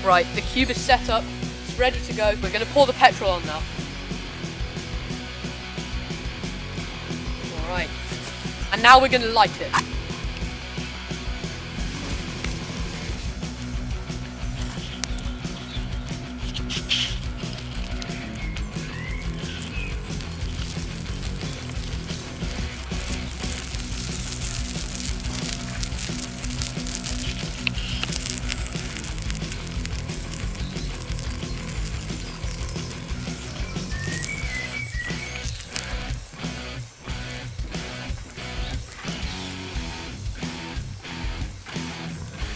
Right, the cube is set up, it's ready to go. We're going to pour the petrol on now. Alright, and now we're going to light it.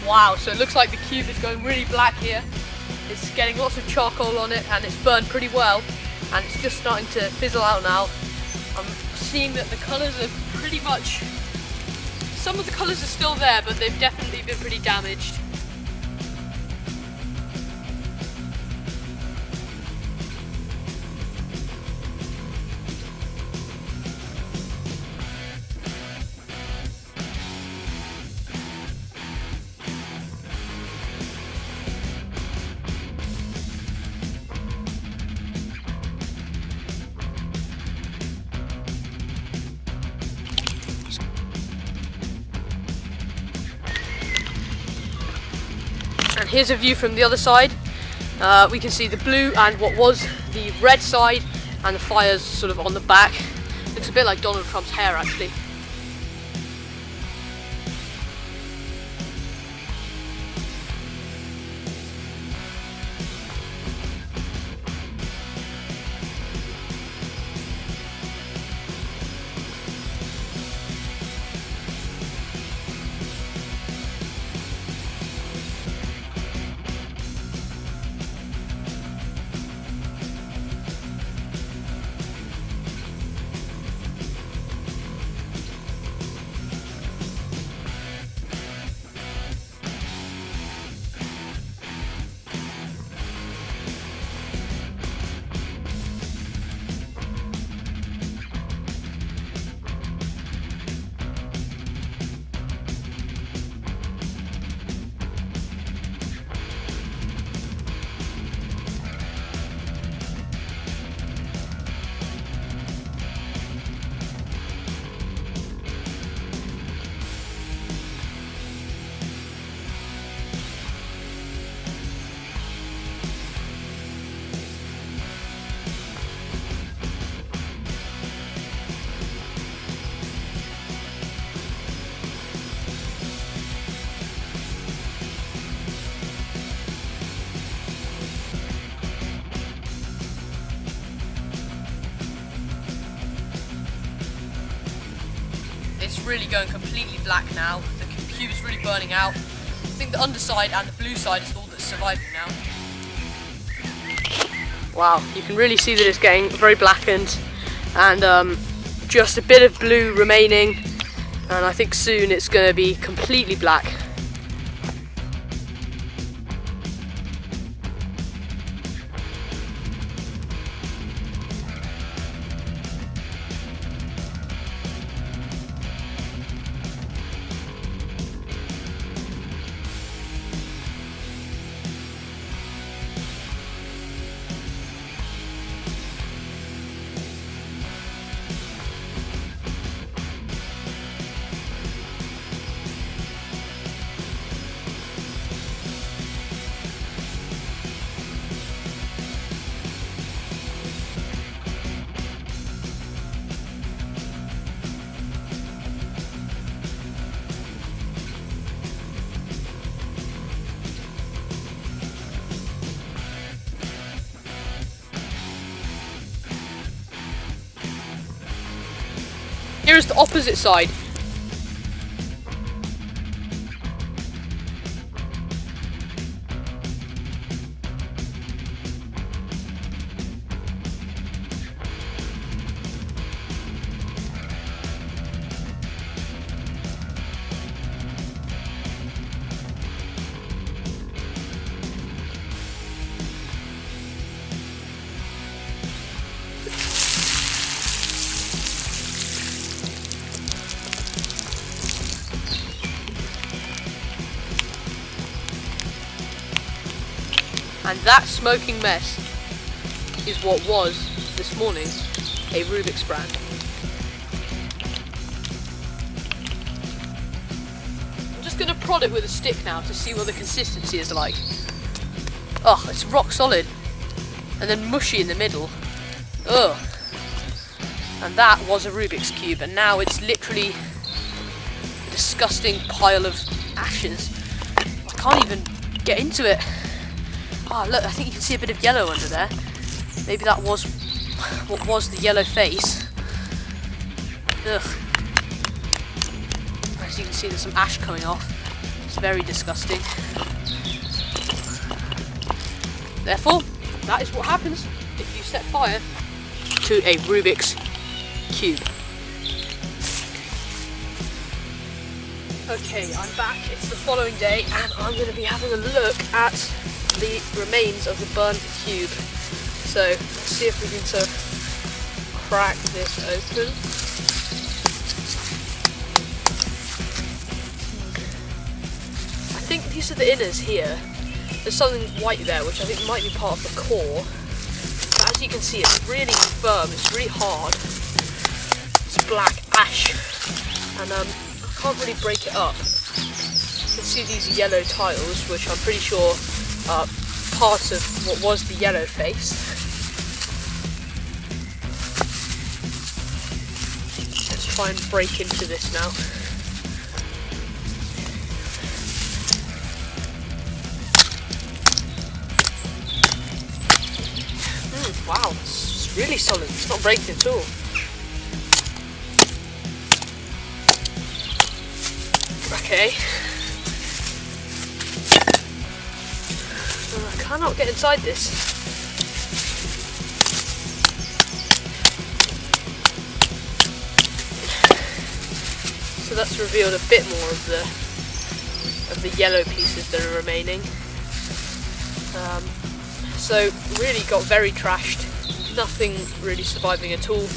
Wow, so it looks like the cube is going really black here. It's getting lots of charcoal on it and it's burned pretty well, and it's just starting to fizzle out now. I'm seeing that the colours are pretty much, some of the colours are still there, but they've definitely been pretty damaged. And here's a view from the other side. We can see the blue and what was the red side, and the fire's sort of on the back. Looks a bit like Donald Trump's hair actually. It's really going completely black now. The cube is really burning out. I think the underside and the blue side is all that's surviving now. Wow, you can really see that it's getting very blackened, and just a bit of blue remaining, and I think soon it's going to be completely black. Here's the opposite side. And that smoking mess is what was, this morning, a Rubik's brand. I'm just going to prod it with a stick now to see what the consistency is like. Oh, it's rock solid. And then mushy in the middle. Ugh. And that was a Rubik's Cube, and now it's literally a disgusting pile of ashes. I can't even get into it. Oh look, I think you can see a bit of yellow under there. Maybe that was what was the yellow face. Ugh. As you can see, there's some ash coming off. It's very disgusting. Therefore, that is what happens if you set fire to a Rubik's Cube. Okay, I'm back. It's the following day, and I'm going to be having a look at the remains of the burnt cube. So let's see if we can sort of crack this open. I think these are the inners here. There's something white there, which I think might be part of the core. But as you can see, it's really firm. It's really hard. It's black ash, and I can't really break it up. You can see these yellow tiles, which I'm pretty sure are part of what was the yellow face. Let's try and break into this now. Wow, it's really solid. It's not breaking at all. Okay. I cannot get inside this. So that's revealed a bit more of the yellow pieces that are remaining. So really got very trashed. Nothing really surviving at all.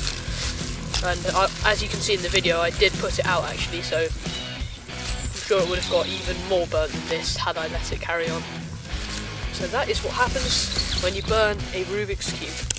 And as you can see in the video, I did put it out actually, so I'm sure it would have got even more burnt than this had I let it carry on. So that is what happens when you burn a Rubik's Cube.